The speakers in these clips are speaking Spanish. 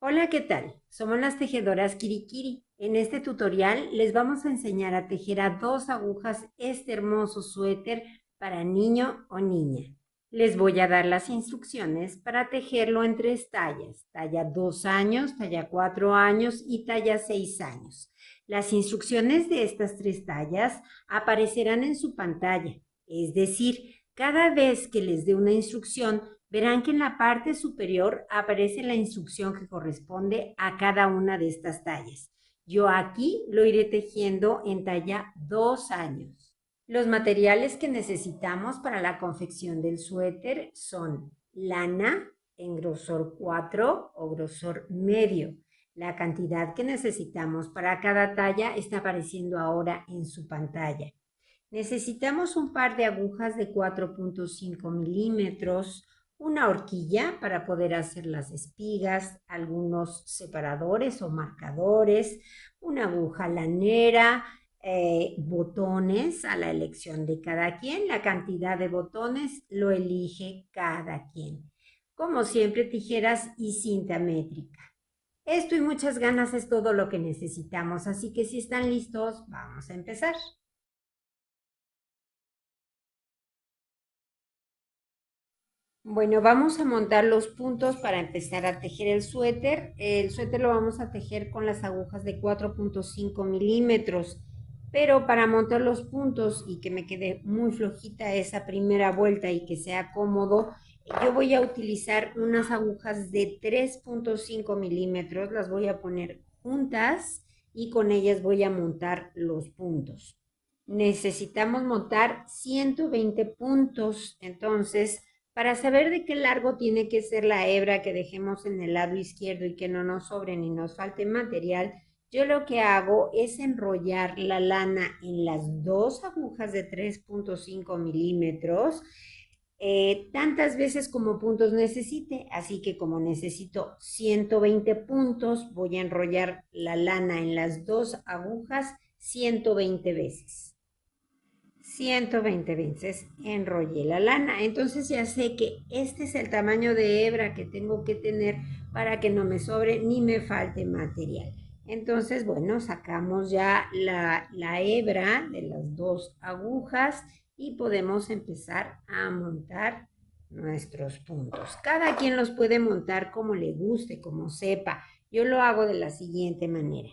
Hola, ¿qué tal? Somos las tejedoras Kirikiri. En este tutorial les vamos a enseñar a tejer a dos agujas este hermoso suéter para niño o niña. Les voy a dar las instrucciones para tejerlo en tres tallas: talla 2 años, talla 4 años y talla 6 años. Las instrucciones de estas tres tallas aparecerán en su pantalla, es decir, cada vez que les dé una instrucción, verán que en la parte superior aparece la instrucción que corresponde a cada una de estas tallas. Yo aquí lo iré tejiendo en talla 2 años. Los materiales que necesitamos para la confección del suéter son lana en grosor 4 o grosor medio. La cantidad que necesitamos para cada talla está apareciendo ahora en su pantalla. Necesitamos un par de agujas de 4.5 milímetros, una horquilla para poder hacer las espigas, algunos separadores o marcadores, una aguja lanera, botones a la elección de cada quien. La cantidad de botones lo elige cada quien. Como siempre, tijeras y cinta métrica. Esto y muchas ganas es todo lo que necesitamos, así que si están listos, vamos a empezar. Bueno, vamos a montar los puntos para empezar a tejer el suéter. El suéter lo vamos a tejer con las agujas de 4.5 milímetros, pero para montar los puntos y que me quede muy flojita esa primera vuelta y que sea cómodo, yo voy a utilizar unas agujas de 3.5 milímetros, las voy a poner juntas y con ellas voy a montar los puntos. Necesitamos montar 120 puntos, entonces para saber de qué largo tiene que ser la hebra que dejemos en el lado izquierdo y que no nos sobre ni nos falte material, yo lo que hago es enrollar la lana en las dos agujas de 3.5 milímetros, tantas veces como puntos necesite. Así que como necesito 120 puntos, voy a enrollar la lana en las dos agujas 120 veces. 120 veces enrollé la lana. Entonces ya sé que este es el tamaño de hebra que tengo que tener para que no me sobre ni me falte material. Entonces, bueno, sacamos ya la hebra de las dos agujas y podemos empezar a montar nuestros puntos. Cada quien los puede montar como le guste, como sepa. Yo lo hago de la siguiente manera.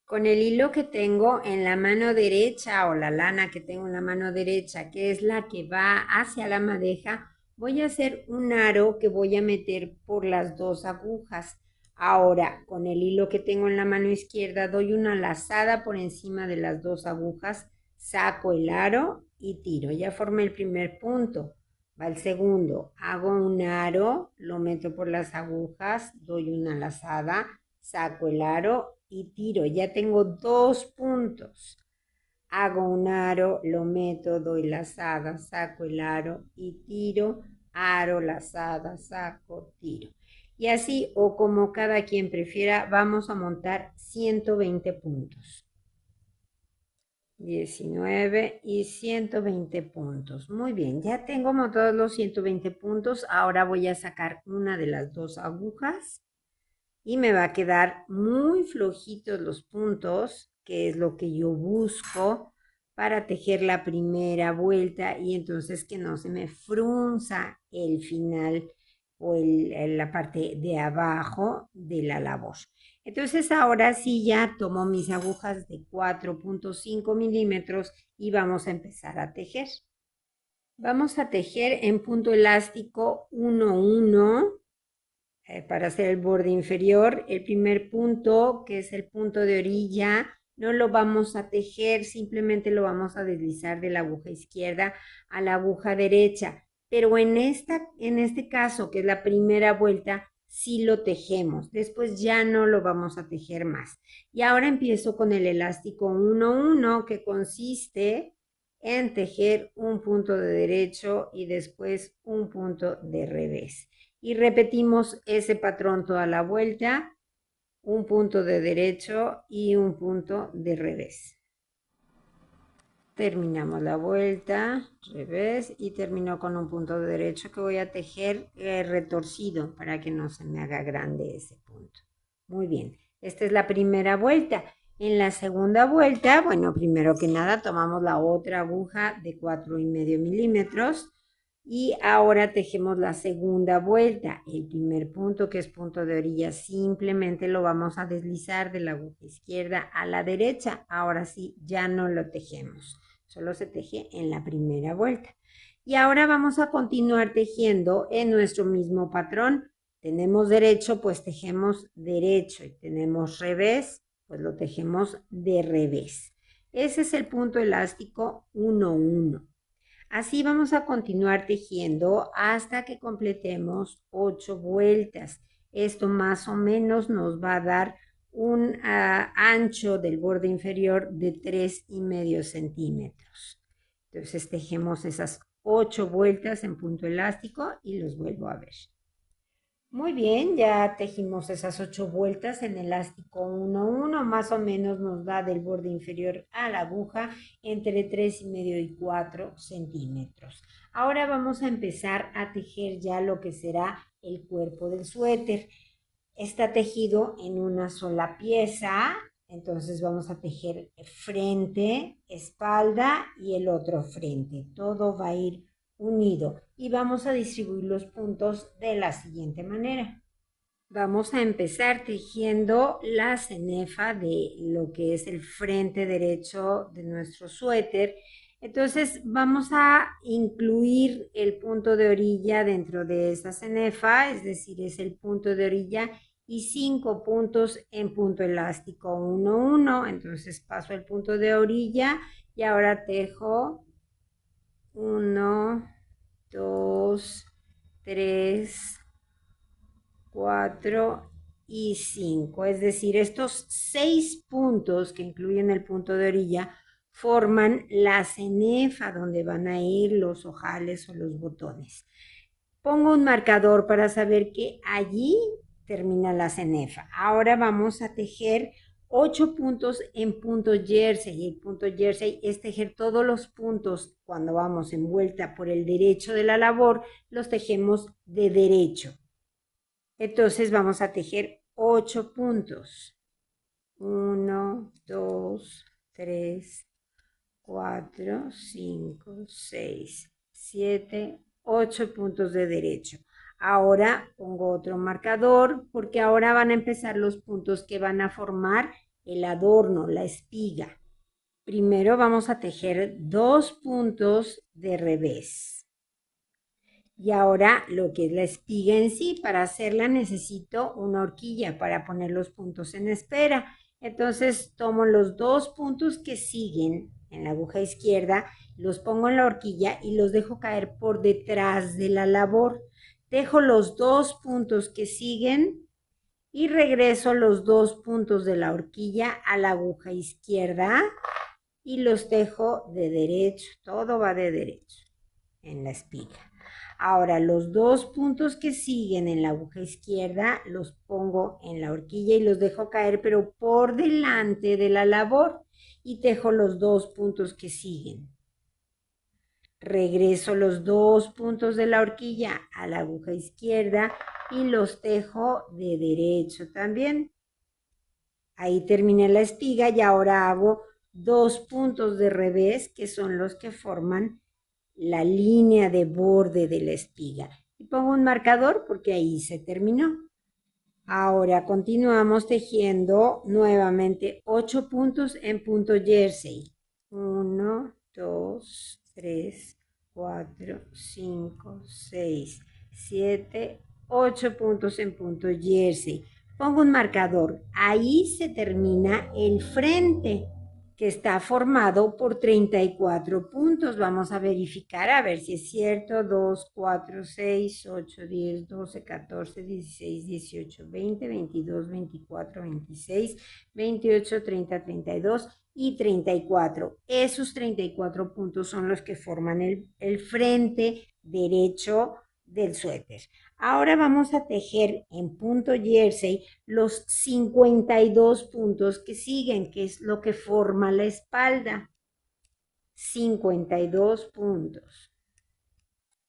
Con el hilo que tengo en la mano derecha o la lana que tengo en la mano derecha, que es la que va hacia la madeja, voy a hacer un aro que voy a meter por las dos agujas. Ahora, con el hilo que tengo en la mano izquierda, doy una lazada por encima de las dos agujas, saco el aro y tiro. Ya formé el primer punto. Va el segundo. Hago un aro, lo meto por las agujas, doy una lazada, saco el aro y tiro. Ya tengo dos puntos. Hago un aro, lo meto, doy lazada, saco el aro y tiro. Aro, lazada, saco, tiro. Y así, o como cada quien prefiera, vamos a montar 120 puntos. 19 y 120 puntos. Muy bien, ya tengo montados los 120 puntos. Ahora voy a sacar una de las dos agujas y me va a quedar muy flojitos los puntos, que es lo que yo busco para tejer la primera vuelta y entonces que no se me frunza el final o la parte de abajo de la labor. Entonces ahora sí ya tomo mis agujas de 4.5 milímetros y vamos a empezar a tejer. Vamos a tejer en punto elástico 1-1 para hacer el borde inferior. El primer punto, que es el punto de orilla, no lo vamos a tejer, simplemente lo vamos a deslizar de la aguja izquierda a la aguja derecha. Pero en este caso, que es la primera vuelta, sí lo tejemos. Después ya no lo vamos a tejer más. Y ahora empiezo con el elástico 1-1, que consiste en tejer un punto de derecho y después un punto de revés. Y repetimos ese patrón toda la vuelta, un punto de derecho y un punto de revés. Terminamos la vuelta, revés, y termino con un punto derecho que voy a tejer retorcido para que no se me haga grande ese punto. Muy bien, esta es la primera vuelta. En la segunda vuelta, bueno, primero que nada tomamos la otra aguja de 4,5 milímetros y ahora tejemos la segunda vuelta. El primer punto, que es punto de orilla, simplemente lo vamos a deslizar de la aguja izquierda a la derecha. Ahora sí, ya no lo tejemos. Solo se teje en la primera vuelta. Y ahora vamos a continuar tejiendo en nuestro mismo patrón. Tenemos derecho, pues tejemos derecho. Y tenemos revés, pues lo tejemos de revés. Ese es el punto elástico 1-1. Así vamos a continuar tejiendo hasta que completemos 8 vueltas. Esto más o menos nos va a dar un ancho del borde inferior de 3,5 centímetros. Entonces tejemos esas 8 vueltas en punto elástico y los vuelvo a ver. Muy bien, ya tejimos esas 8 vueltas en elástico 1-1, más o menos nos da del borde inferior a la aguja entre 3,5 y 4 centímetros. Ahora vamos a empezar a tejer ya lo que será el cuerpo del suéter. Está tejido en una sola pieza, entonces vamos a tejer frente, espalda y el otro frente. Todo va a ir unido y vamos a distribuir los puntos de la siguiente manera. Vamos a empezar tejiendo la cenefa de lo que es el frente derecho de nuestro suéter. Entonces vamos a incluir el punto de orilla dentro de esa cenefa, es decir, es el punto de orilla y 5 puntos en punto elástico 1-1. Entonces paso el punto de orilla y ahora tejo 1, 2, 3, 4 y 5. Es decir, estos 6 puntos que incluyen el punto de orilla forman la cenefa donde van a ir los ojales o los botones. Pongo un marcador para saber que allí termina la cenefa. Ahora vamos a tejer 8 puntos en punto jersey. Y el punto jersey es tejer todos los puntos cuando vamos en vuelta por el derecho de la labor, los tejemos de derecho. Entonces vamos a tejer 8 puntos. 1, 2, 3, 4, 5, 6, 7, 8 puntos de derecho. Ahora pongo otro marcador porque ahora van a empezar los puntos que van a formar el adorno, la espiga. Primero vamos a tejer 2 puntos de revés. Y ahora lo que es la espiga en sí, para hacerla necesito una horquilla para poner los puntos en espera. Entonces tomo los 2 puntos que siguen en la aguja izquierda, los pongo en la horquilla y los dejo caer por detrás de la labor. Tejo los 2 puntos que siguen y regreso los 2 puntos de la horquilla a la aguja izquierda y los tejo de derecho. Todo va de derecho en la espiga. Ahora los 2 puntos que siguen en la aguja izquierda los pongo en la horquilla y los dejo caer pero por delante de la labor y tejo los 2 puntos que siguen. Regreso los 2 puntos de la horquilla a la aguja izquierda y los tejo de derecho también. Ahí terminé la espiga y ahora hago 2 puntos de revés que son los que forman la línea de borde de la espiga. Y pongo un marcador porque ahí se terminó. Ahora continuamos tejiendo nuevamente 8 puntos en punto jersey. 1, 2, 3, 4, 5, 6, 7, 8 puntos en punto jersey. Pongo un marcador. Ahí se termina el frente, que está formado por 34 puntos. Vamos a verificar a ver si es cierto. 2, 4, 6, 8, 10, 12, 14, 16, 18, 20, 22, 24, 26, 28, 30, 32 y 34. Esos 34 puntos son los que forman el frente derecho del suéter. Ahora vamos a tejer en punto jersey los 52 puntos que siguen, que es lo que forma la espalda. 52 puntos.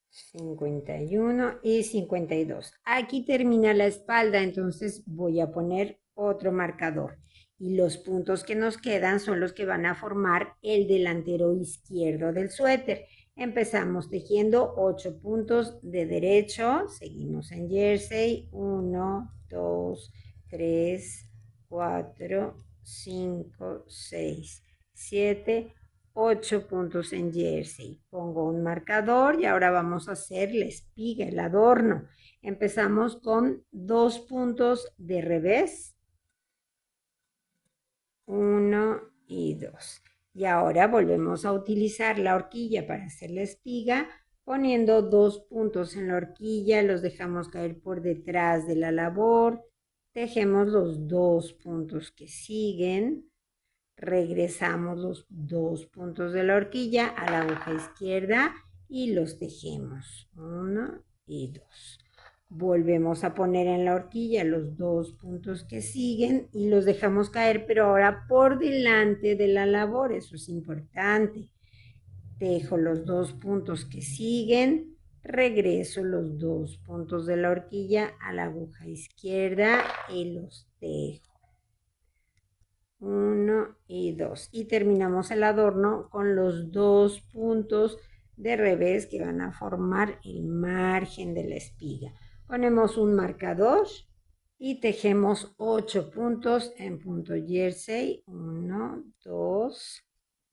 51 y 52. Aquí termina la espalda, entonces voy a poner otro marcador. Y los puntos que nos quedan son los que van a formar el delantero izquierdo del suéter. Empezamos tejiendo 8 puntos de derecho, seguimos en jersey, 1, 2, 3, 4, 5, 6, 7, 8 puntos en jersey. Pongo un marcador y ahora vamos a hacer la espiga, el adorno. Empezamos con 2 puntos de revés, 1 y 2. Y ahora volvemos a utilizar la horquilla para hacer la espiga, poniendo 2 puntos en la horquilla, los dejamos caer por detrás de la labor, tejemos los 2 puntos que siguen, regresamos los 2 puntos de la horquilla a la aguja izquierda y los tejemos, 1 y 2. Volvemos a poner en la horquilla los 2 puntos que siguen y los dejamos caer, pero ahora por delante de la labor, eso es importante. Tejo los 2 puntos que siguen, regreso los 2 puntos de la horquilla a la aguja izquierda y los tejo. 1 y 2. Y terminamos el adorno con los 2 puntos de revés que van a formar el margen de la espiga. Ponemos un marcador y tejemos 8 puntos en punto jersey. 1, 2,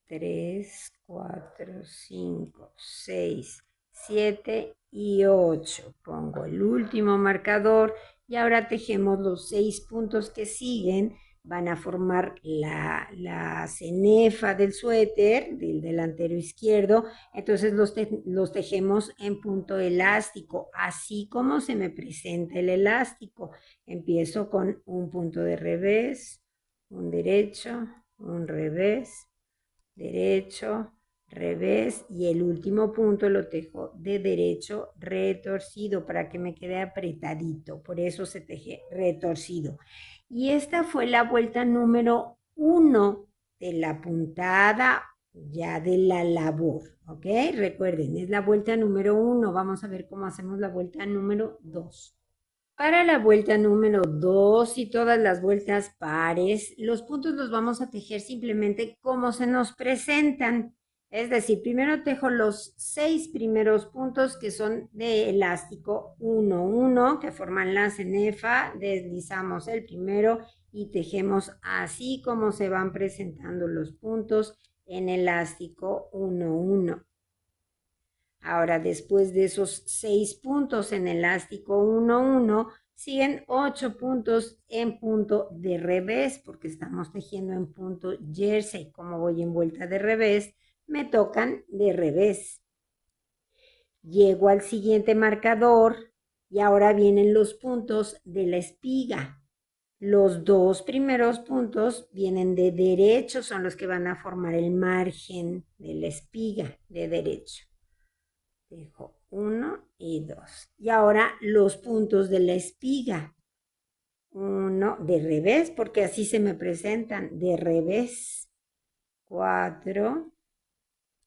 3, 4, 5, 6, 7 y 8. Pongo el último marcador y ahora tejemos los 6 puntos que siguen. Van a formar la cenefa del suéter, del delantero izquierdo. Entonces los tejemos en punto elástico, así como se me presenta el elástico. Empiezo con un punto de revés, un derecho, un revés, derecho, revés, y el último punto lo tejo de derecho retorcido para que me quede apretadito. Por eso se teje retorcido. Y esta fue la vuelta número 1 de la puntada ya de la labor, ¿ok? Recuerden, es la vuelta número 1. Vamos a ver cómo hacemos la vuelta número 2. Para la vuelta número 2 y todas las vueltas pares, los puntos los vamos a tejer simplemente como se nos presentan. Es decir, primero tejo los 6 primeros puntos que son de elástico 1, 1, que forman la cenefa, deslizamos el primero y tejemos así como se van presentando los puntos en elástico 1, 1. Ahora, después de esos 6 puntos en elástico 1, 1, siguen 8 puntos en punto de revés, porque estamos tejiendo en punto jersey. Como voy en vuelta de revés, me tocan de revés. Llego al siguiente marcador y ahora vienen los puntos de la espiga. Los 2 primeros puntos vienen de derecho, son los que van a formar el margen de la espiga de derecho. Dejo 1 y 2. Y ahora los puntos de la espiga. 1 de revés, porque así se me presentan, de revés. 4,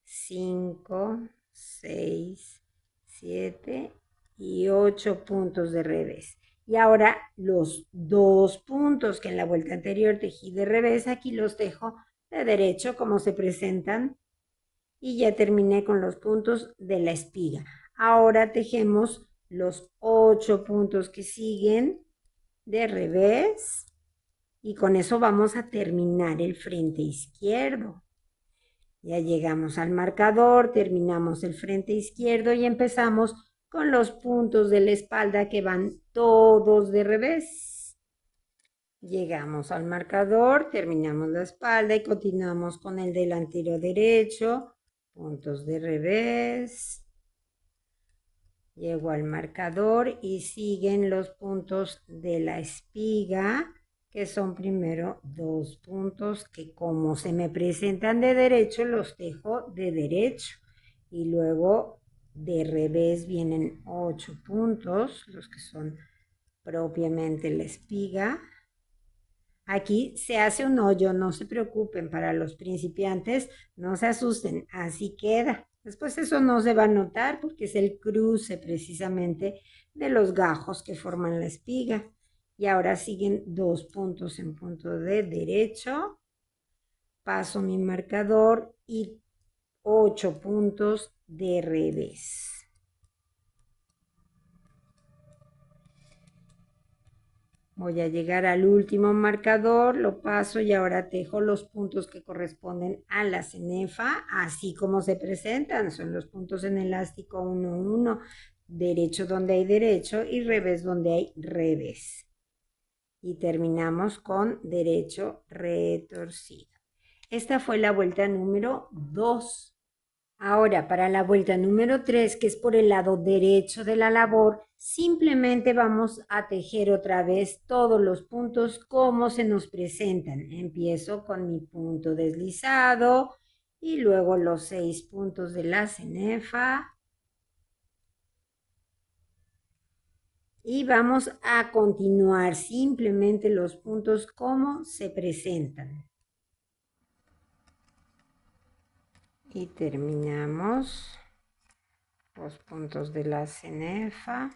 5, 6, 7 y 8 puntos de revés. Y ahora los 2 puntos que en la vuelta anterior tejí de revés, aquí los tejo de derecho como se presentan. Y ya terminé con los puntos de la espiga. Ahora tejemos los 8 puntos que siguen de revés y con eso vamos a terminar el frente izquierdo. Ya llegamos al marcador, terminamos el frente izquierdo y empezamos con los puntos de la espalda que van todos de revés. Llegamos al marcador, terminamos la espalda y continuamos con el delantero derecho. Puntos de revés, llego al marcador y siguen los puntos de la espiga, que son primero 2 puntos que como se me presentan de derecho, los tejo de derecho. Y luego de revés vienen 8 puntos, los que son propiamente la espiga. Aquí se hace un hoyo, no se preocupen, para los principiantes, no se asusten, así queda. Después eso no se va a notar porque es el cruce precisamente de los gajos que forman la espiga. Y ahora siguen 2 puntos en punto de derecho. Paso mi marcador y 8 puntos de revés. Voy a llegar al último marcador, lo paso y ahora tejo los puntos que corresponden a la cenefa, así como se presentan. Son los puntos en elástico 1, 1, derecho donde hay derecho y revés donde hay revés. Y terminamos con derecho retorcido. Esta fue la vuelta número 2. Ahora, para la vuelta número 3, que es por el lado derecho de la labor, simplemente vamos a tejer otra vez todos los puntos como se nos presentan. Empiezo con mi punto deslizado y luego los 6 puntos de la cenefa. Y vamos a continuar simplemente los puntos como se presentan. Y terminamos los puntos de la cenefa.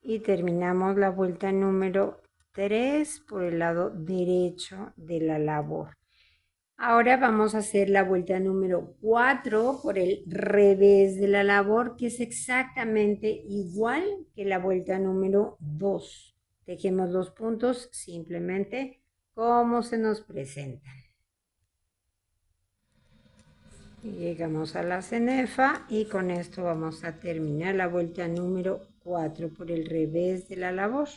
Y terminamos la vuelta número 3 por el lado derecho de la labor. Ahora vamos a hacer la vuelta número 4 por el revés de la labor, que es exactamente igual que la vuelta número 2. Tejemos los puntos simplemente como se nos presentan. Y llegamos a la cenefa y con esto vamos a terminar la vuelta número 4 por el revés de la labor.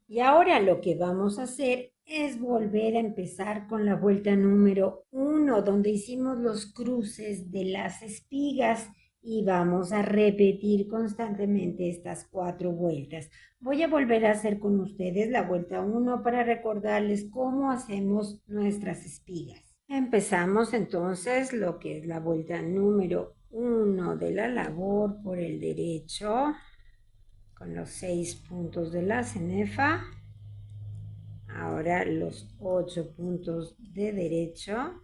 Y ahora lo que vamos a hacer es volver a empezar con la vuelta número 1, donde hicimos los cruces de las espigas y vamos a repetir constantemente estas 4 vueltas. Voy a volver a hacer con ustedes la vuelta 1 para recordarles cómo hacemos nuestras espigas. Empezamos entonces lo que es la vuelta número 1 de la labor por el derecho, con los 6 puntos de la cenefa. Ahora los 8 puntos de derecho.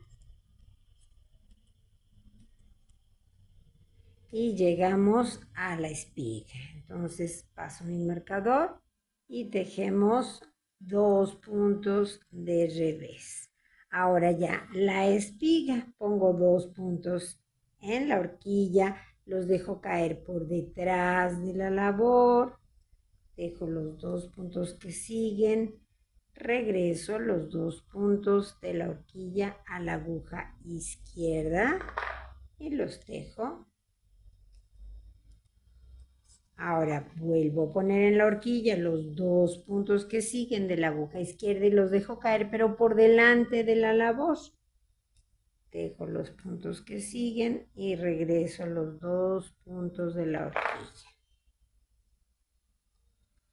Y llegamos a la espiga. Entonces paso mi marcador y tejemos 2 puntos de revés. Ahora ya la espiga, pongo 2 puntos en la horquilla, los dejo caer por detrás de la labor, dejo los 2 puntos que siguen, regreso los 2 puntos de la horquilla a la aguja izquierda y los tejo. Ahora vuelvo a poner en la horquilla los 2 puntos que siguen de la aguja izquierda y los dejo caer, pero por delante de la labor. Dejo los puntos que siguen y regreso a los 2 puntos de la horquilla.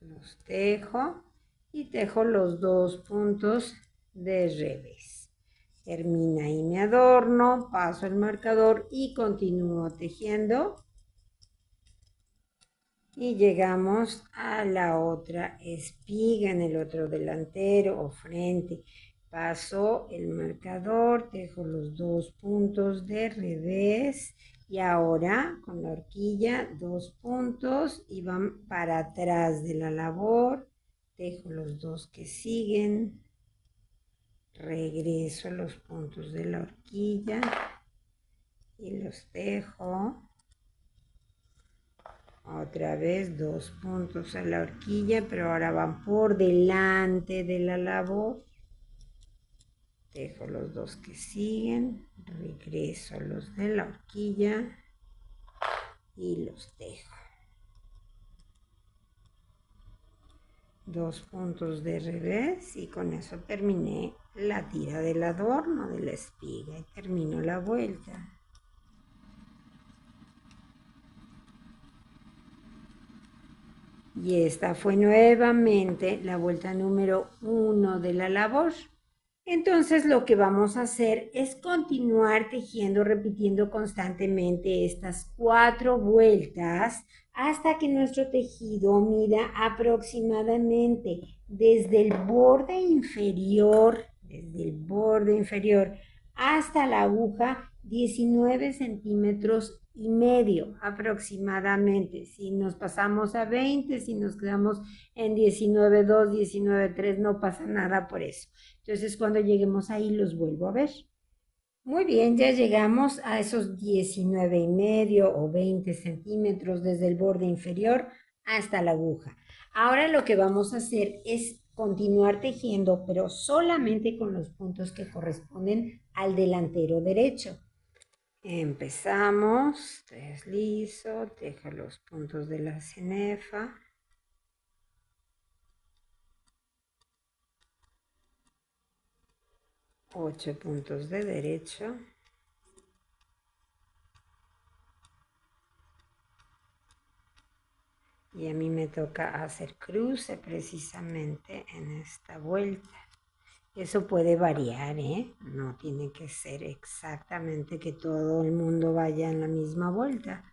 Los tejo y tejo los 2 puntos de revés. Termina ahí mi adorno, paso el marcador y continúo tejiendo. Y llegamos a la otra espiga en el otro delantero o frente. Paso el marcador, tejo los 2 puntos de revés y ahora con la horquilla 2 puntos y van para atrás de la labor. Tejo los 2 que siguen. Regreso a los puntos de la horquilla y los tejo. Otra vez 2 puntos a la horquilla, pero ahora van por delante de la labor. Tejo los 2 que siguen, regreso a los de la horquilla y los tejo. 2 puntos de revés y con eso terminé la tira del adorno de la espiga y termino la vuelta. Y esta fue nuevamente la vuelta número 1 de la labor. Entonces lo que vamos a hacer es continuar tejiendo, repitiendo constantemente estas 4 vueltas hasta que nuestro tejido mida aproximadamente desde el borde inferior hasta la aguja 19 centímetros y medio aproximadamente. Si nos pasamos a 20, si nos quedamos en 19,2, 19,3, no pasa nada por eso. Entonces, cuando lleguemos ahí, los vuelvo a ver. Muy bien, ya llegamos a esos 19,5 o 20 centímetros desde el borde inferior hasta la aguja. Ahora lo que vamos a hacer es continuar tejiendo, pero solamente con los puntos que corresponden al delantero derecho. Empezamos, deslizo, tejo los puntos de la cenefa. 8 puntos de derecho. Y a mí me toca hacer cruce precisamente en esta vuelta. Eso puede variar, ¿eh? No tiene que ser exactamente que todo el mundo vaya en la misma vuelta.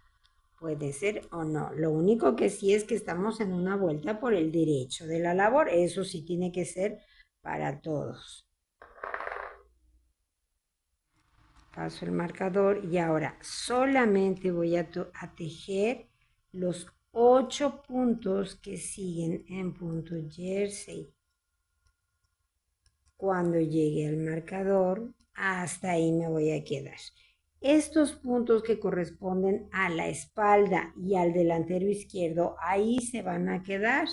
Puede ser o no. Lo único que sí es que estamos en una vuelta por el derecho de la labor. Eso sí tiene que ser para todos. Paso el marcador y ahora solamente voy a tejer los 8 puntos que siguen en punto jersey. Cuando llegue al marcador, hasta ahí me voy a quedar. Estos puntos que corresponden a la espalda y al delantero izquierdo, ahí se van a quedar.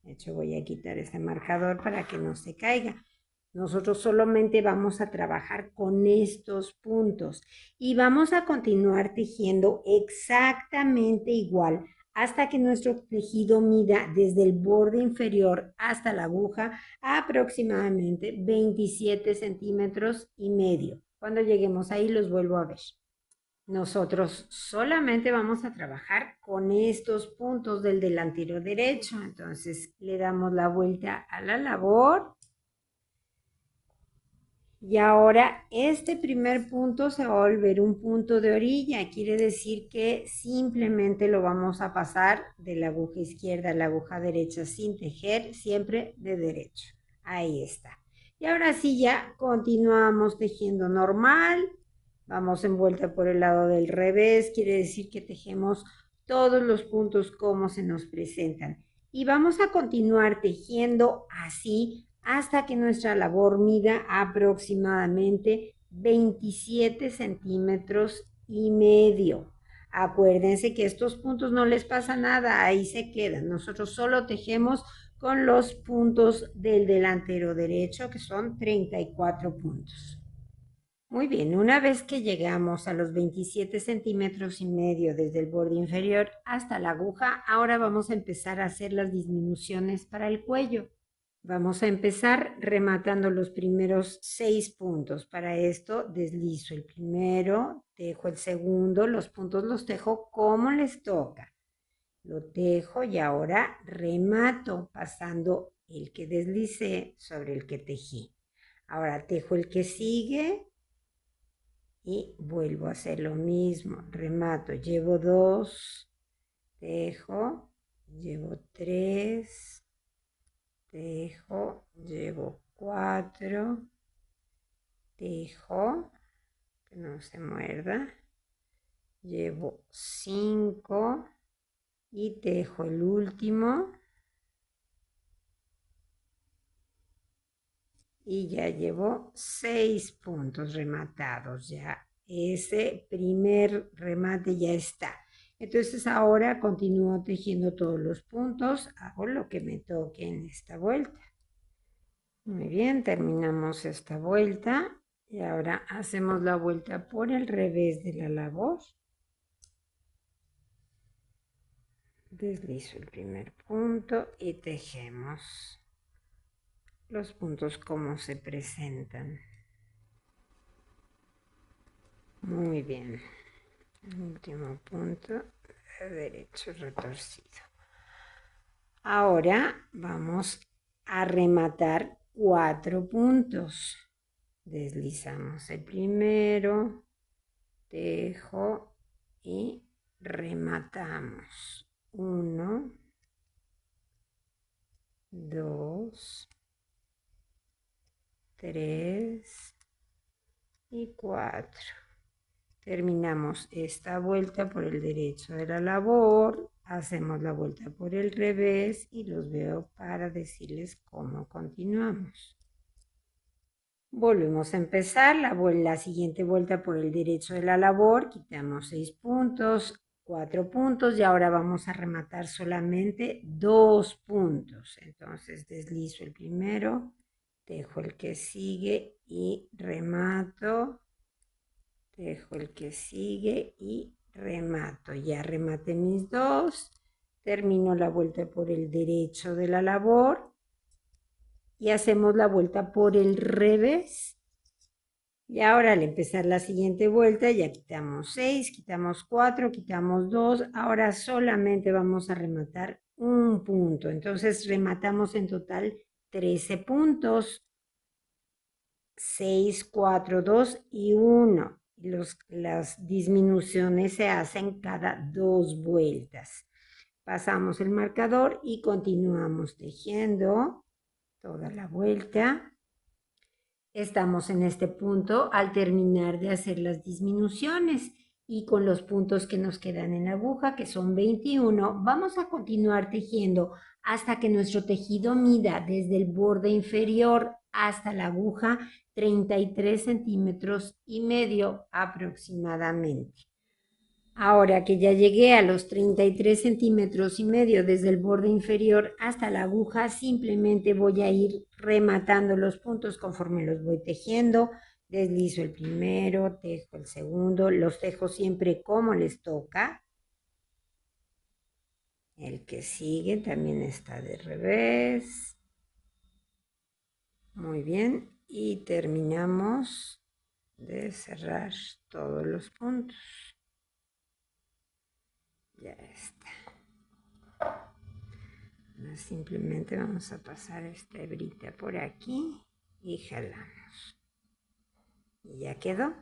De hecho, voy a quitar este marcador para que no se caiga. Nosotros solamente vamos a trabajar con estos puntos y vamos a continuar tejiendo exactamente igual hasta que nuestro tejido mida desde el borde inferior hasta la aguja aproximadamente 27 centímetros y medio. Cuando lleguemos ahí los vuelvo a ver. Nosotros solamente vamos a trabajar con estos puntos del delantero derecho. Entonces le damos la vuelta a la labor. Y ahora este primer punto se va a volver un punto de orilla. Quiere decir que simplemente lo vamos a pasar de la aguja izquierda a la aguja derecha sin tejer, siempre de derecho. Ahí está. Y ahora sí ya continuamos tejiendo normal. Vamos envuelta por el lado del revés. Quiere decir que tejemos todos los puntos como se nos presentan. Y vamos a continuar tejiendo así hasta que nuestra labor mida aproximadamente 27 centímetros y medio. Acuérdense que estos puntos no les pasa nada, ahí se quedan. Nosotros solo tejemos con los puntos del delantero derecho, que son 34 puntos. Muy bien, una vez que llegamos a los 27 centímetros y medio desde el borde inferior hasta la aguja, ahora vamos a empezar a hacer las disminuciones para el cuello. Vamos a empezar rematando los primeros 6 puntos. Para esto deslizo el primero, tejo el segundo, los puntos los tejo como les toca. Lo tejo y ahora remato pasando el que deslicé sobre el que tejí. Ahora tejo el que sigue y vuelvo a hacer lo mismo. Remato, llevo 2, tejo, llevo 3, tejo, llevo 4, tejo, que no se muerda, llevo 5 y tejo el último y ya llevo 6 puntos rematados. Ya ese primer remate ya está. Entonces ahora continúo tejiendo todos los puntos, hago lo que me toque en esta vuelta. Muy bien, terminamos esta vuelta y ahora hacemos la vuelta por el revés de la labor. Deslizo el primer punto y tejemos los puntos como se presentan. Muy bien. El último punto de derecho retorcido. Ahora vamos a rematar 4 puntos. Deslizamos el primero, tejo y rematamos. 1, 2, 3 y 4. Terminamos esta vuelta por el derecho de la labor, hacemos la vuelta por el revés y los veo para decirles cómo continuamos. Volvemos a empezar la siguiente vuelta por el derecho de la labor, quitamos 6 puntos, 4 puntos y ahora vamos a rematar solamente 2 puntos. Entonces deslizo el primero, dejo el que sigue y remato, dejo el que sigue y remato. Ya rematé mis 2, termino la vuelta por el derecho de la labor y hacemos la vuelta por el revés. Y ahora al empezar la siguiente vuelta ya quitamos 6, quitamos 4, quitamos 2. Ahora solamente vamos a rematar un punto. Entonces rematamos en total 13 puntos. 6, 4, 2 y 1. Las disminuciones se hacen cada 2 vueltas. Pasamos el marcador y continuamos tejiendo toda la vuelta. Estamos en este punto al terminar de hacer las disminuciones y con los puntos que nos quedan en la aguja, que son 21, vamos a continuar tejiendo hasta que nuestro tejido mida desde el borde inferior hasta la aguja 33 centímetros y medio aproximadamente. Ahora que ya llegué a los 33 centímetros y medio desde el borde inferior hasta la aguja, simplemente voy a ir rematando los puntos conforme los voy tejiendo. Deslizo el primero, tejo el segundo, los tejo siempre como les toca. El que sigue también está de revés. Muy bien, y terminamos de cerrar todos los puntos. Ya está. Simplemente vamos a pasar esta hebrita por aquí y jalamos. Y ya quedó.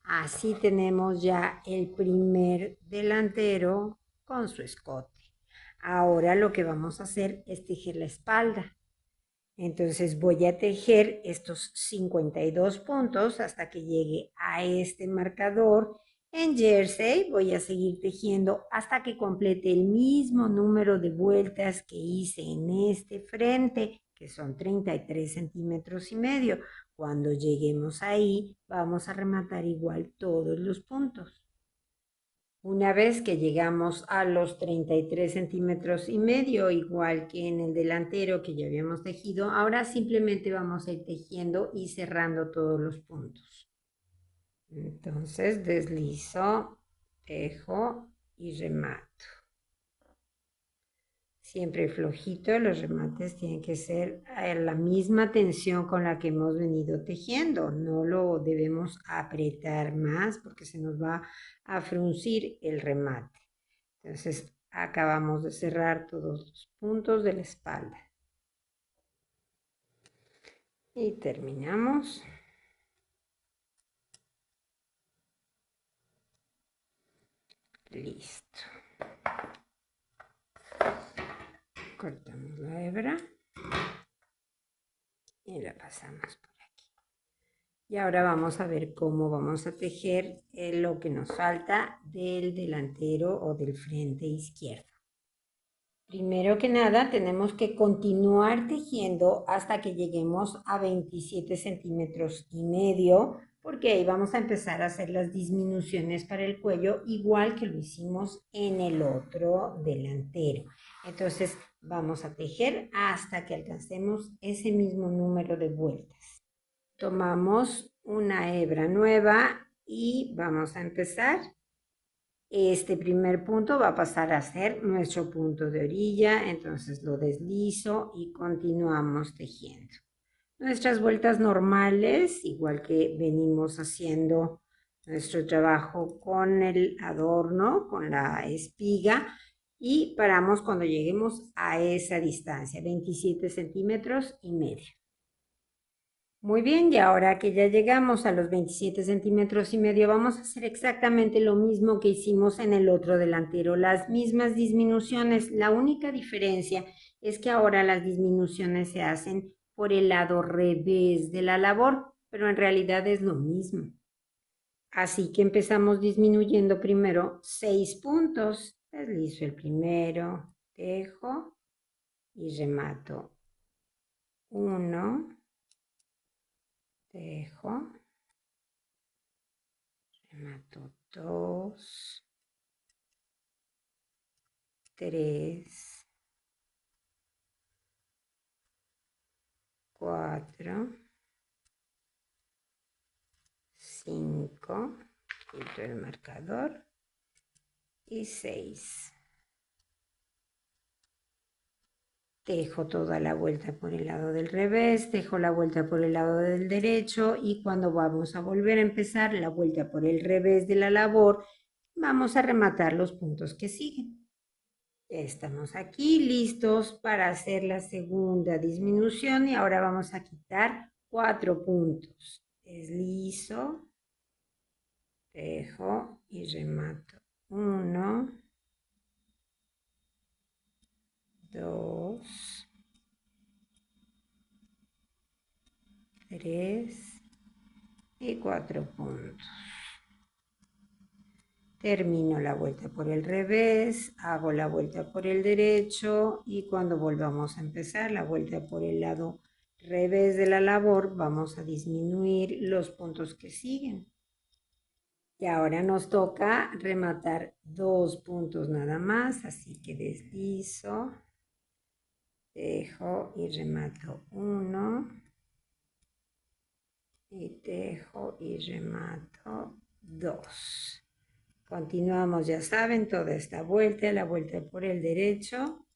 Así tenemos ya el primer delantero con su escote. Ahora lo que vamos a hacer es tejer la espalda. Entonces voy a tejer estos 52 puntos hasta que llegue a este marcador. En jersey voy a seguir tejiendo hasta que complete el mismo número de vueltas que hice en este frente, que son 33 centímetros y medio. Cuando lleguemos ahí, vamos a rematar igual todos los puntos. Una vez que llegamos a los 33 centímetros y medio, igual que en el delantero que ya habíamos tejido, ahora simplemente vamos a ir tejiendo y cerrando todos los puntos. Entonces deslizo, tejo y remato. Siempre flojito, los remates tienen que ser a la misma tensión con la que hemos venido tejiendo. No lo debemos apretar más porque se nos va a fruncir el remate. Entonces acabamos de cerrar todos los puntos de la espalda. Y terminamos. Listo. Cortamos la hebra y la pasamos por aquí. Y ahora vamos a ver cómo vamos a tejer lo que nos falta del delantero o del frente izquierdo. Primero que nada tenemos que continuar tejiendo hasta que lleguemos a 27 centímetros y medio, porque ahí vamos a empezar a hacer las disminuciones para el cuello, igual que lo hicimos en el otro delantero. Entonces vamos a tejer hasta que alcancemos ese mismo número de vueltas. Tomamos una hebra nueva y vamos a empezar. Este primer punto va a pasar a ser nuestro punto de orilla, entonces lo deslizo y continuamos tejiendo. Nuestras vueltas normales, igual que venimos haciendo nuestro trabajo con el adorno, con la espiga, y paramos cuando lleguemos a esa distancia, 27 centímetros y medio. Muy bien, y ahora que ya llegamos a los 27 centímetros y medio, vamos a hacer exactamente lo mismo que hicimos en el otro delantero, las mismas disminuciones. La única diferencia es que ahora las disminuciones se hacen por el lado revés de la labor, pero en realidad es lo mismo. Así que empezamos disminuyendo primero 6 puntos. Deslizo el primero, tejo y remato 1, tejo, remato 2, 3, 4, 5, quito el marcador, y 6. Tejo toda la vuelta por el lado del revés, tejo la vuelta por el lado del derecho, y cuando vamos a volver a empezar la vuelta por el revés de la labor, vamos a rematar los puntos que siguen. Ya estamos aquí listos para hacer la segunda disminución, y ahora vamos a quitar 4 puntos. Deslizo, tejo y remato 1, 2, 3 y 4 puntos. Termino la vuelta por el revés, hago la vuelta por el derecho, y cuando volvamos a empezar la vuelta por el lado revés de la labor, vamos a disminuir los puntos que siguen. Y ahora nos toca rematar 2 puntos nada más, así que deslizo, tejo y remato 1, y tejo y remato 2. Continuamos, ya saben, toda esta vuelta, la vuelta por el derecho,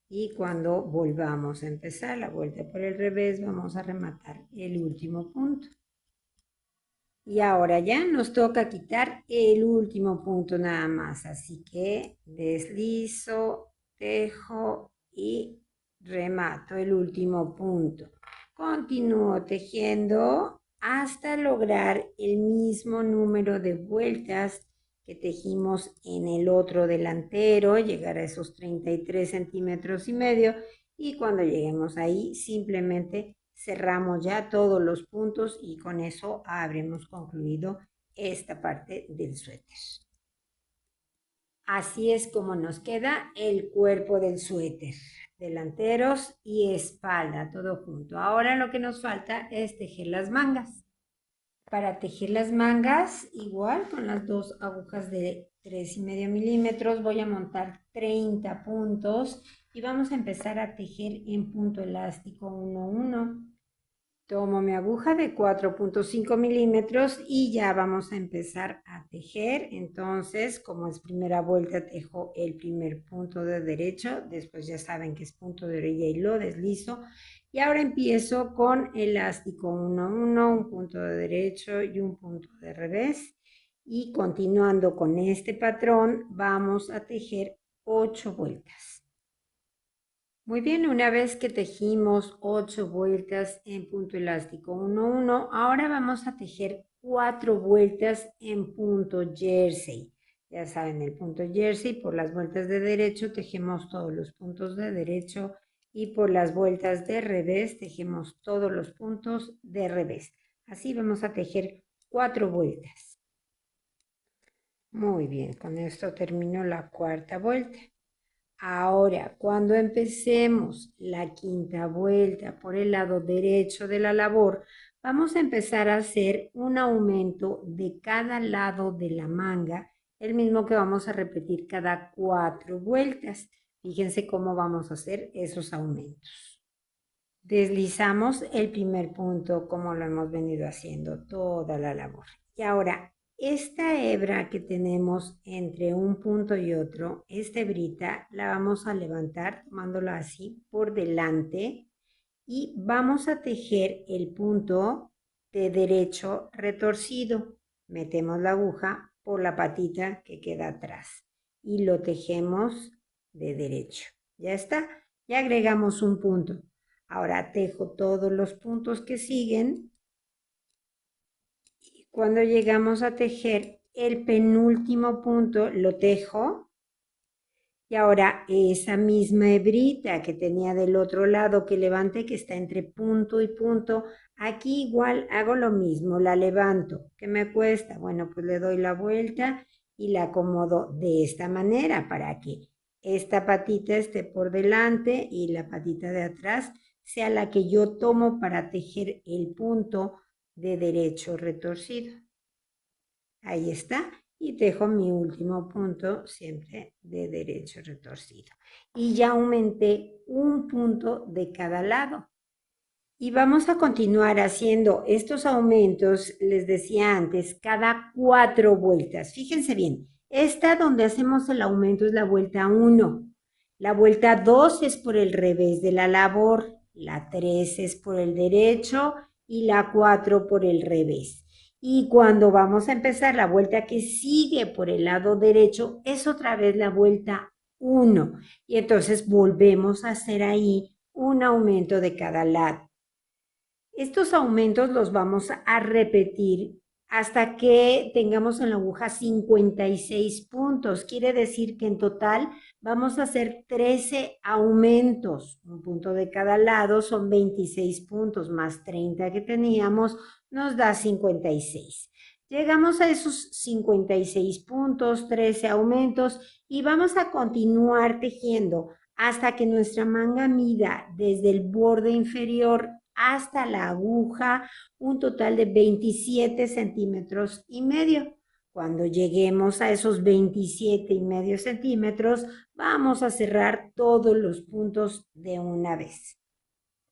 y cuando volvamos a empezar la vuelta por el revés, vamos a rematar el último punto. Y ahora ya nos toca quitar el último punto nada más, así que deslizo, tejo y remato el último punto. Continúo tejiendo hasta lograr el mismo número de vueltas que tejimos en el otro delantero, llegar a esos 33 centímetros y medio, y cuando lleguemos ahí simplemente cerramos ya todos los puntos, y con eso habremos concluido esta parte del suéter. Así es como nos queda el cuerpo del suéter, delanteros y espalda, todo junto. Ahora lo que nos falta es tejer las mangas. Para tejer las mangas, igual con las dos agujas de 3,5 milímetros, voy a montar 30 puntos y vamos a empezar a tejer en punto elástico 1-1. Tomo mi aguja de 4,5 milímetros y ya vamos a empezar a tejer. Entonces, como es primera vuelta, tejo el primer punto de derecho, después ya saben que es punto de orilla y lo deslizo. Y ahora empiezo con elástico 1-1, un punto de derecho y un punto de revés. Y continuando con este patrón, vamos a tejer 8 vueltas. Muy bien, una vez que tejimos 8 vueltas en punto elástico 1-1, ahora vamos a tejer 4 vueltas en punto jersey. Ya saben, el punto jersey, por las vueltas de derecho tejemos todos los puntos de derecho, y por las vueltas de revés tejemos todos los puntos de revés. Así vamos a tejer 4 vueltas. Muy bien, con esto termino la cuarta vuelta. Ahora, cuando empecemos la quinta vuelta por el lado derecho de la labor, vamos a empezar a hacer un aumento de cada lado de la manga, el mismo que vamos a repetir cada 4 vueltas. Fíjense cómo vamos a hacer esos aumentos. Deslizamos el primer punto como lo hemos venido haciendo toda la labor. Y ahora, esta hebra que tenemos entre un punto y otro, esta hebrita la vamos a levantar tomándola así por delante, y vamos a tejer el punto de derecho retorcido. Metemos la aguja por la patita que queda atrás y lo tejemos de derecho. Ya está, ya agregamos un punto. Ahora tejo todos los puntos que siguen. Y cuando llegamos a tejer el penúltimo punto, lo tejo. Y ahora esa misma hebrita que tenía del otro lado que levanté, que está entre punto y punto, aquí igual hago lo mismo, la levanto. ¿Qué me cuesta? Bueno, pues le doy la vuelta y la acomodo de esta manera para que esta patita esté por delante y la patita de atrás sea la que yo tomo para tejer el punto de derecho retorcido. Ahí está. Y tejo mi último punto siempre de derecho retorcido. Y ya aumenté un punto de cada lado. Y vamos a continuar haciendo estos aumentos, les decía antes, cada 4 vueltas. Fíjense bien, esta donde hacemos el aumento es la vuelta 1. La vuelta 2 es por el revés de la labor. La 3 es por el derecho y la 4 por el revés. Y cuando vamos a empezar la vuelta que sigue por el lado derecho, es otra vez la vuelta 1. Y entonces volvemos a hacer ahí un aumento de cada lado. Estos aumentos los vamos a repetir hasta que tengamos en la aguja 56 puntos. Quiere decir que en total vamos a hacer 13 aumentos. Un punto de cada lado son 26 puntos más 30 que teníamos, nos da 56. Llegamos a esos 56 puntos, 13 aumentos y vamos a continuar tejiendo hasta que nuestra manga mida desde el borde inferior hasta la aguja un total de 27 centímetros y medio. Cuando lleguemos a esos 27,5 centímetros, vamos a cerrar todos los puntos de una vez.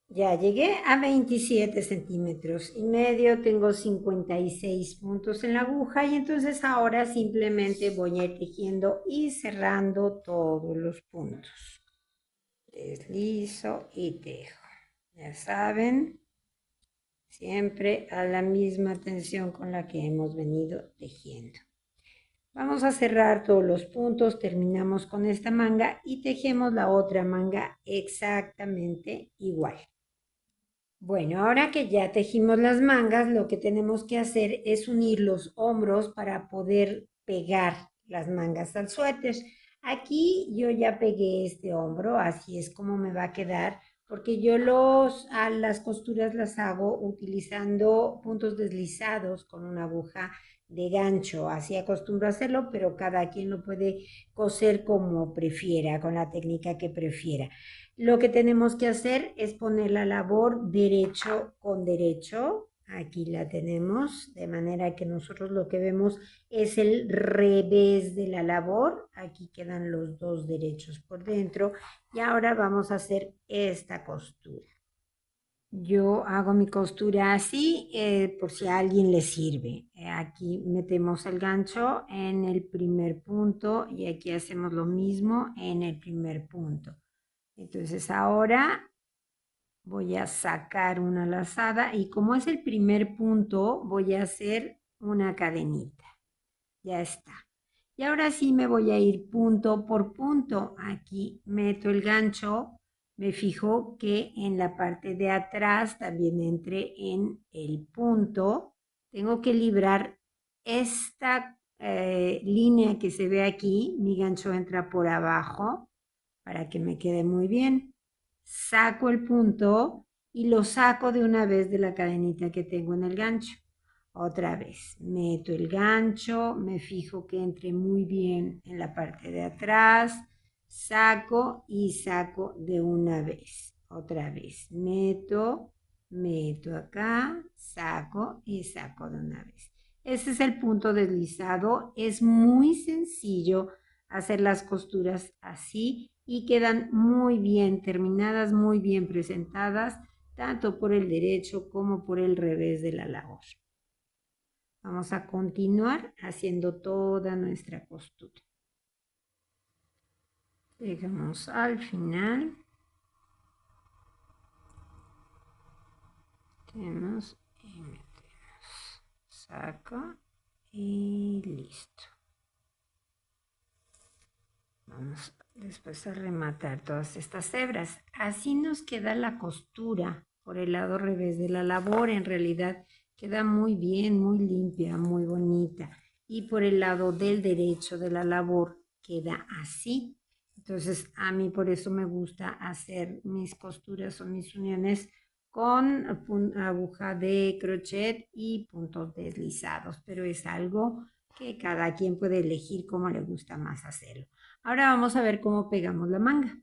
Ya llegué a 27 centímetros y medio, tengo 56 puntos en la aguja y entonces ahora simplemente voy a ir tejiendo y cerrando todos los puntos. Deslizo y tejo. Ya saben, siempre a la misma tensión con la que hemos venido tejiendo. Vamos a cerrar todos los puntos, terminamos con esta manga y tejemos la otra manga exactamente igual. Bueno, ahora que ya tejimos las mangas, lo que tenemos que hacer es unir los hombros para poder pegar las mangas al suéter. Aquí yo ya pegué este hombro, así es como me va a quedar, porque yo a las costuras las hago utilizando puntos deslizados con una aguja de gancho. Así acostumbro a hacerlo, pero cada quien lo puede coser como prefiera, con la técnica que prefiera. Lo que tenemos que hacer es poner la labor derecho con derecho. Aquí la tenemos, de manera que nosotros lo que vemos es el revés de la labor. Aquí quedan los dos derechos por dentro. Y ahora vamos a hacer esta costura. Yo hago mi costura así por si a alguien le sirve. Aquí metemos el gancho en el primer punto y aquí hacemos lo mismo en el primer punto. Entonces ahora voy a sacar una lazada y como es el primer punto, voy a hacer una cadenita. Ya está. Y ahora sí me voy a ir punto por punto. Aquí meto el gancho, me fijo que en la parte de atrás también entre en el punto. Tengo que librar esta línea que se ve aquí. Mi gancho entra por abajo para que me quede muy bien. Saco el punto y lo saco de una vez de la cadenita que tengo en el gancho. Otra vez, meto el gancho, me fijo que entre muy bien en la parte de atrás, saco y saco de una vez. Otra vez, meto acá, saco y saco de una vez. Ese es el punto deslizado. Es muy sencillo hacer las costuras así y quedan muy bien terminadas, muy bien presentadas, tanto por el derecho como por el revés de la labor. Vamos a continuar haciendo toda nuestra costura. Llegamos al final. Metemos y metemos. Saco y listo. Vamos Después a rematar todas estas hebras. Así nos queda la costura por el lado revés de la labor. En realidad queda muy bien, muy limpia, muy bonita. Y por el lado del derecho de la labor queda así. Entonces a mí por eso me gusta hacer mis costuras o mis uniones con aguja de crochet y puntos deslizados. Pero es algo que cada quien puede elegir cómo le gusta más hacerlo. Ahora vamos a ver cómo pegamos la manga.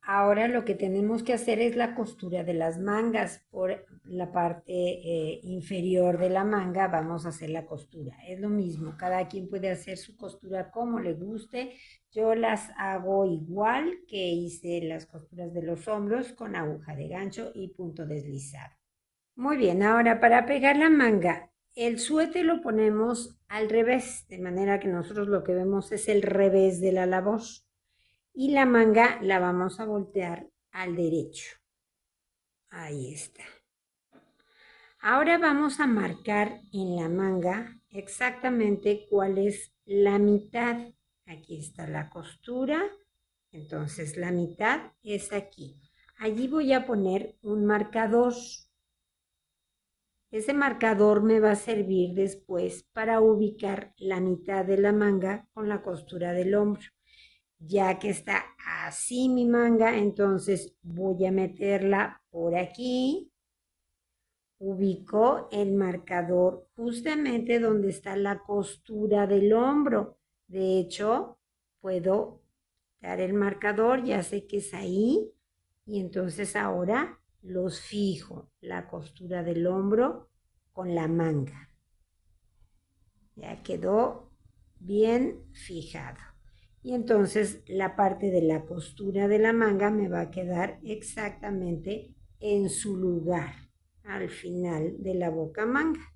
Ahora lo que tenemos que hacer es la costura de las mangas. Por la parte inferior de la manga vamos a hacer la costura. Es lo mismo, cada quien puede hacer su costura como le guste. Yo las hago igual que hice las costuras de los hombros con aguja de gancho y punto deslizado. Muy bien, ahora para pegar la manga, el suéter lo ponemos al revés, de manera que nosotros lo que vemos es el revés de la labor. Y la manga la vamos a voltear al derecho. Ahí está. Ahora vamos a marcar en la manga exactamente cuál es la mitad. Aquí está la costura. Entonces la mitad es aquí. Allí voy a poner un marcador. Ese marcador me va a servir después para ubicar la mitad de la manga con la costura del hombro. Ya que está así mi manga, entonces voy a meterla por aquí. Ubico el marcador justamente donde está la costura del hombro. De hecho, puedo dar el marcador, ya sé que es ahí. Y entonces ahora los fijo, la costura del hombro con la manga. Ya quedó bien fijado. Y entonces la parte de la costura de la manga me va a quedar exactamente en su lugar, al final de la boca manga.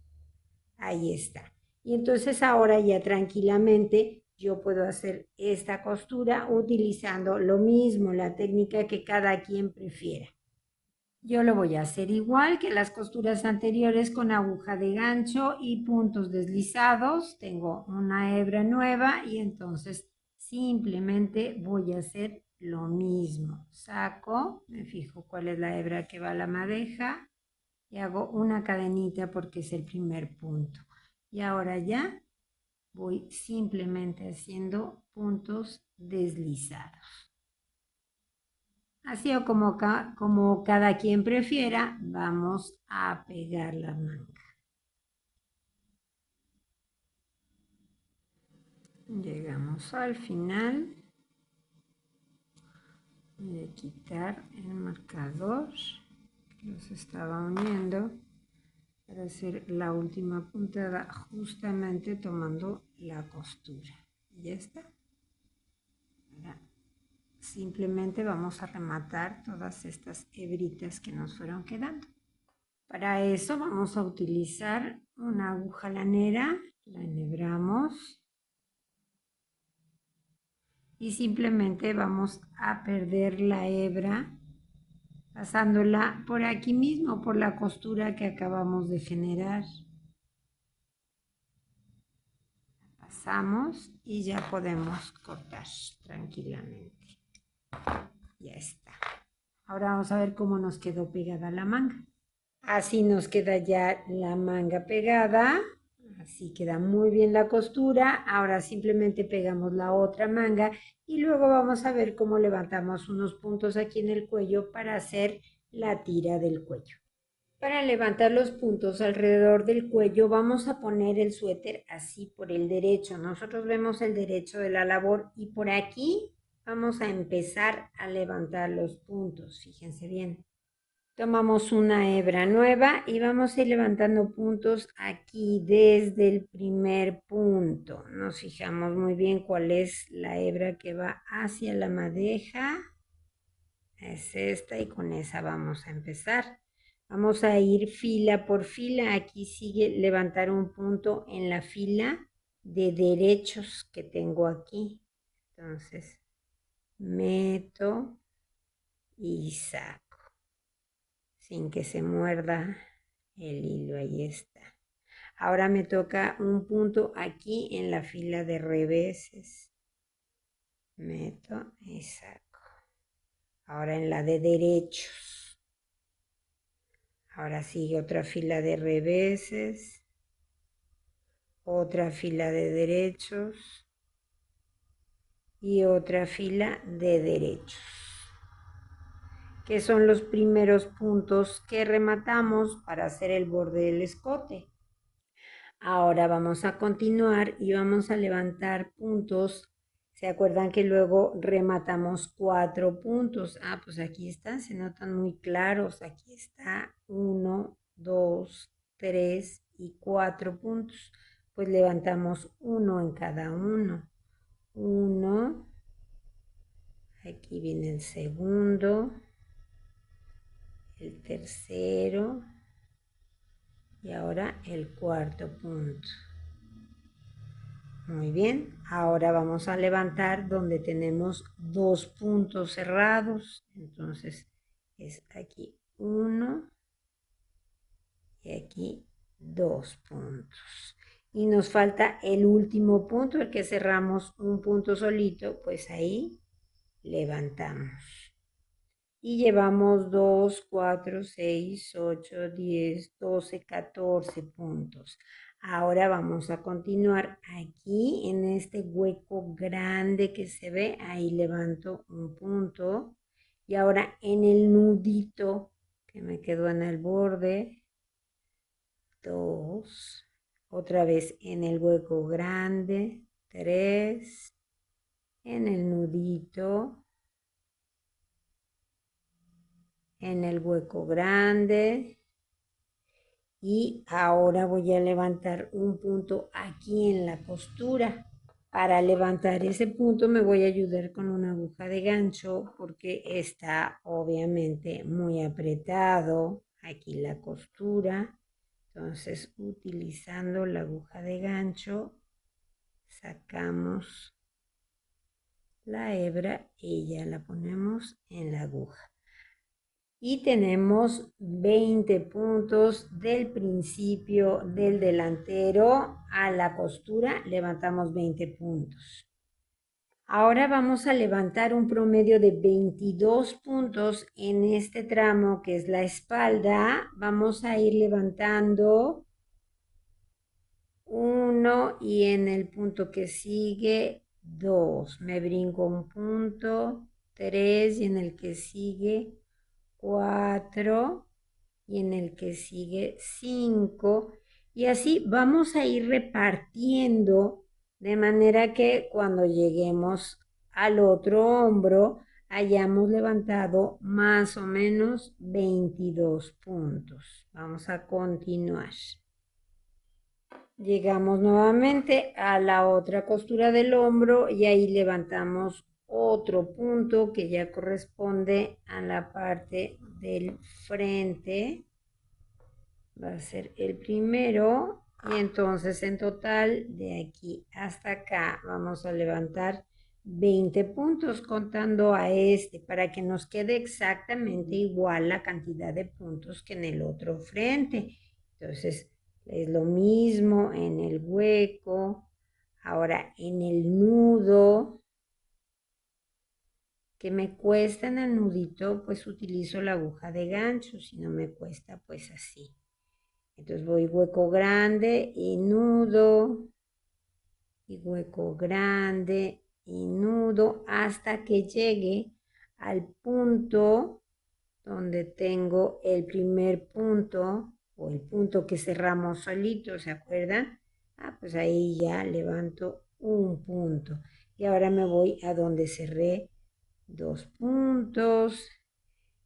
Ahí está. Y entonces ahora ya tranquilamente yo puedo hacer esta costura utilizando lo mismo, la técnica que cada quien prefiera. Yo lo voy a hacer igual que las costuras anteriores con aguja de gancho y puntos deslizados. Tengo una hebra nueva y entonces simplemente voy a hacer lo mismo. Saco, me fijo cuál es la hebra que va a la madeja y hago una cadenita porque es el primer punto. Y ahora ya voy simplemente haciendo puntos deslizados. Así o como cada quien prefiera, vamos a pegar la manga. Llegamos al final. Voy a quitar el marcador que los estaba uniendo para hacer la última puntada justamente tomando la costura. Ya está. Ahora simplemente vamos a rematar todas estas hebritas que nos fueron quedando. Para eso vamos a utilizar una aguja lanera, la enhebramos y simplemente vamos a perder la hebra pasándola por aquí mismo, por la costura que acabamos de generar. Pasamos y ya podemos cortar tranquilamente. Ya está. Ahora vamos a ver cómo nos quedó pegada la manga. Así nos queda ya la manga pegada. Así queda muy bien la costura. Ahora simplemente pegamos la otra manga y luego vamos a ver cómo levantamos unos puntos aquí en el cuello para hacer la tira del cuello. Para levantar los puntos alrededor del cuello vamos a poner el suéter así por el derecho. Nosotros vemos el derecho de la labor y por aquí vamos a empezar a levantar los puntos. Fíjense bien. Tomamos una hebra nueva y vamos a ir levantando puntos aquí desde el primer punto. Nos fijamos muy bien cuál es la hebra que va hacia la madeja. Es esta y con esa vamos a empezar. Vamos a ir fila por fila. Aquí sigue levantar un punto en la fila de derechos que tengo aquí. Entonces, meto y saco sin que se muerda el hilo. Ahí está. Ahora me toca un punto aquí en la fila de reveses. meto y saco. Ahora en la de derechos. Ahora sigue otra fila de reveses, otra fila de derechos y otra fila de derechos, que son los primeros puntos que rematamos para hacer el borde del escote. Ahora vamos a continuar y vamos a levantar puntos. ¿Se acuerdan que luego rematamos 4 puntos? Ah, pues aquí están, se notan muy claros. Aquí está 1, 2, 3 y 4 puntos. Pues levantamos uno en cada uno. 1, aquí viene el segundo, el tercero y ahora el cuarto punto. Muy bien, ahora vamos a levantar donde tenemos 2 puntos cerrados. Entonces es aquí 1 y aquí 2 puntos. Y nos falta el último punto, el que cerramos un punto solito, pues ahí levantamos. Y llevamos 2, 4, 6, 8, 10, 12, 14 puntos. Ahora vamos a continuar aquí en este hueco grande que se ve. Ahí levanto un punto. Y ahora en el nudito que me quedó en el borde, 2. Otra vez en el hueco grande, 3. En el nudito, en el hueco grande. Y ahora voy a levantar un punto aquí en la costura. Para levantar ese punto me voy a ayudar con una aguja de gancho porque está obviamente muy apretado aquí la costura. Entonces, utilizando la aguja de gancho, sacamos la hebra y ya la ponemos en la aguja. Y tenemos 20 puntos del principio del delantero a la costura, levantamos 20 puntos. Ahora vamos a levantar un promedio de 22 puntos en este tramo que es la espalda. Vamos a ir levantando 1 y en el punto que sigue 2. Me brinco un punto, 3 y en el que sigue 4 y en el que sigue 5 y así vamos a ir repartiendo de manera que cuando lleguemos al otro hombro hayamos levantado más o menos 22 puntos. Vamos a continuar. Llegamos nuevamente a la otra costura del hombro y ahí levantamos otro punto que ya corresponde a la parte del frente. Va a ser el primero y entonces en total de aquí hasta acá vamos a levantar 20 puntos contando a este para que nos quede exactamente igual la cantidad de puntos que en el otro frente. Entonces es lo mismo en el hueco. Ahora en el nudo que me cuesta en el nudito, pues utilizo la aguja de gancho. Si no me cuesta, pues así. Entonces voy hueco grande y nudo, y hueco grande y nudo hasta que llegue al punto donde tengo el primer punto o el punto que cerramos solito, ¿se acuerdan? Ah, pues ahí ya levanto un punto. Y ahora me voy a donde cerré 2 puntos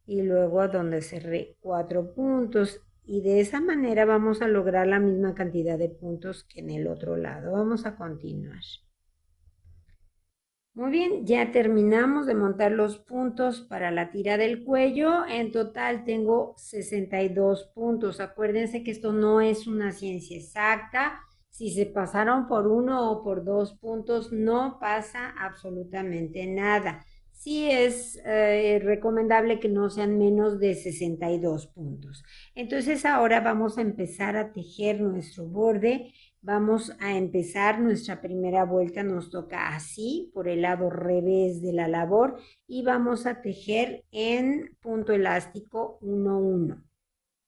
y luego a donde cerré 4 puntos y de esa manera vamos a lograr la misma cantidad de puntos que en el otro lado. Vamos a continuar. Muy bien, ya terminamos de montar los puntos para la tira del cuello. En total tengo 62 puntos. Acuérdense que esto no es una ciencia exacta. Si se pasaron por 1 o por 2 puntos, no pasa absolutamente nada. Sí es recomendable que no sean menos de 62 puntos. Entonces ahora vamos a empezar a tejer nuestro borde Vamos a empezar nuestra primera vuelta, nos toca así, por el lado revés de la labor y vamos a tejer en punto elástico 1-1.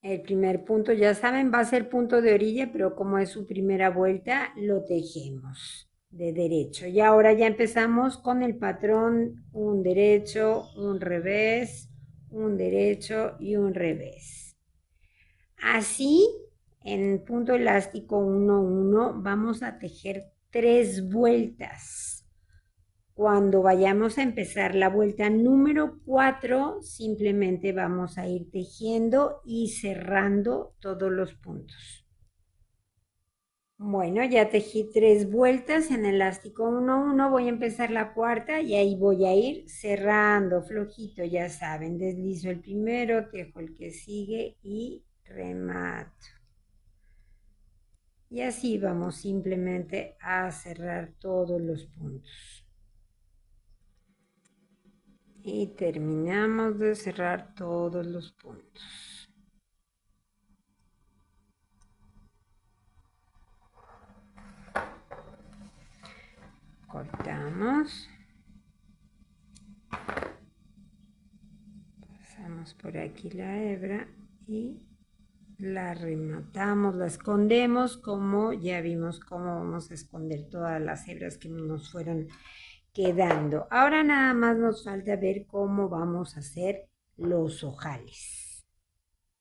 El primer punto, ya saben, va a ser punto de orilla, pero como es su primera vuelta, lo tejemos de derecho. Y ahora ya empezamos con el patrón un derecho, un revés, un derecho y un revés. Así, en punto elástico 1-1, vamos a tejer 3 vueltas. Cuando vayamos a empezar la vuelta número 4, simplemente vamos a ir tejiendo y cerrando todos los puntos. Bueno, ya tejí 3 vueltas en elástico 1-1, voy a empezar la cuarta y ahí voy a ir cerrando flojito, ya saben, deslizo el primero, tejo el que sigue y remato. Y así vamos simplemente a cerrar todos los puntos. Y terminamos de cerrar todos los puntos. Cortamos. Pasamos por aquí la hebra y la rematamos, la escondemos, como ya vimos cómo vamos a esconder todas las hebras que nos fueron quedando. Ahora nada más nos falta ver cómo vamos a hacer los ojales.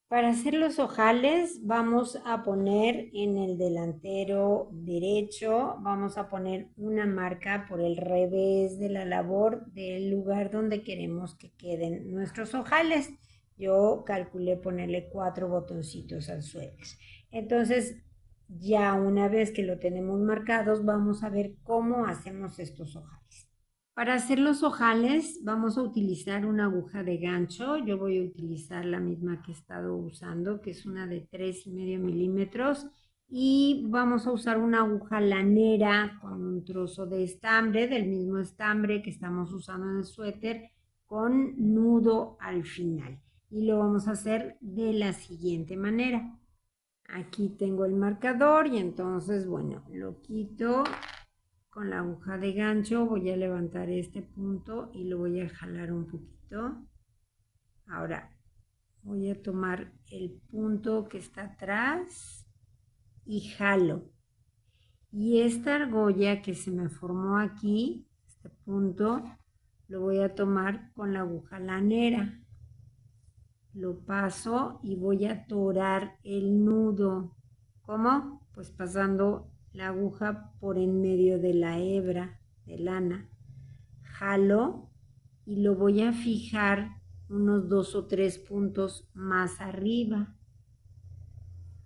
Para hacer los ojales vamos a poner en el delantero derecho, vamos a poner una marca por el revés de la labor del lugar donde queremos que queden nuestros ojales. Yo calculé ponerle 4 botoncitos al suéter. Entonces, ya una vez que lo tenemos marcados, vamos a ver cómo hacemos estos ojales. Para hacer los ojales vamos a utilizar una aguja de gancho. Yo voy a utilizar la misma que he estado usando, que es una de 3,5 milímetros. Y vamos a usar una aguja lanera con un trozo de estambre, del mismo estambre que estamos usando en el suéter, con nudo al final. Y lo vamos a hacer de la siguiente manera. Aquí tengo el marcador y entonces, bueno, lo quito. Con la aguja de gancho voy a levantar este punto y lo voy a jalar un poquito. Ahora voy a tomar el punto que está atrás y jalo. Y esta argolla que se me formó aquí, este punto, lo voy a tomar con la aguja lanera. Lo paso y voy a atorar el nudo. ¿Cómo? Pues pasando la aguja por en medio de la hebra de lana. Jalo y lo voy a fijar unos 2 o 3 puntos más arriba.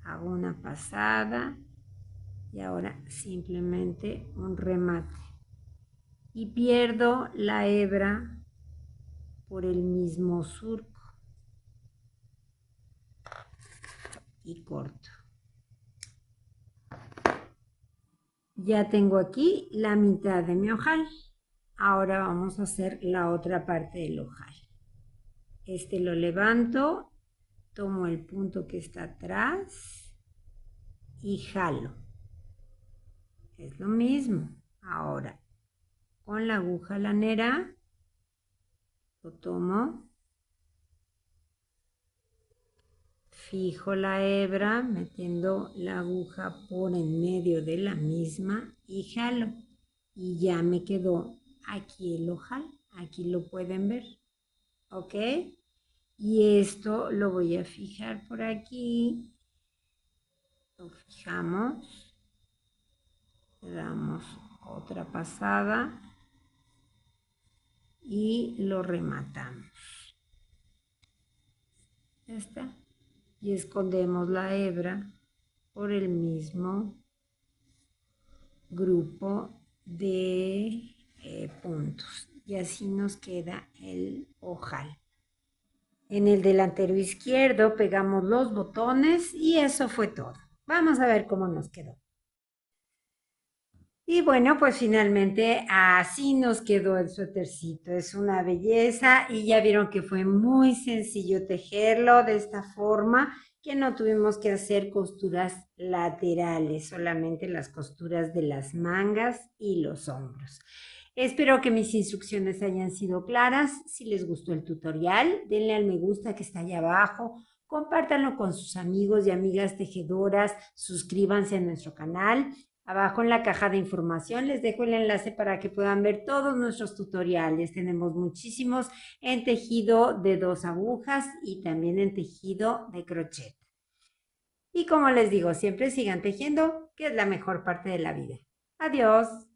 Hago una pasada y ahora simplemente un remate. Y pierdo la hebra por el mismo surco. Y corto. Ya tengo aquí la mitad de mi ojal. Ahora vamos a hacer la otra parte del ojal. Este lo levanto, tomo el punto que está atrás y jalo. Es lo mismo. Ahora, con la aguja lanera, lo tomo, fijo la hebra metiendo la aguja por en medio de la misma y jalo. Y ya me quedó aquí el ojal. Aquí lo pueden ver. ¿Ok? Y esto lo voy a fijar por aquí. Lo fijamos. Le damos otra pasada. Y lo rematamos. Ya está. Y escondemos la hebra por el mismo grupo de puntos. Y así nos queda el ojal. En el delantero izquierdo pegamos los botones y eso fue todo. Vamos a ver cómo nos quedó. Y bueno, pues finalmente así nos quedó el suétercito. Es una belleza y ya vieron que fue muy sencillo tejerlo de esta forma. que no tuvimos que hacer costuras laterales, solamente las costuras de las mangas y los hombros. Espero que mis instrucciones hayan sido claras. Si les gustó el tutorial, denle al me gusta que está allá abajo, compártanlo con sus amigos y amigas tejedoras, suscríbanse a nuestro canal. Abajo en la caja de información les dejo el enlace para que puedan ver todos nuestros tutoriales. Tenemos muchísimos en tejido de 2 agujas y también en tejido de crochet. Y como les digo, siempre sigan tejiendo, que es la mejor parte de la vida. Adiós.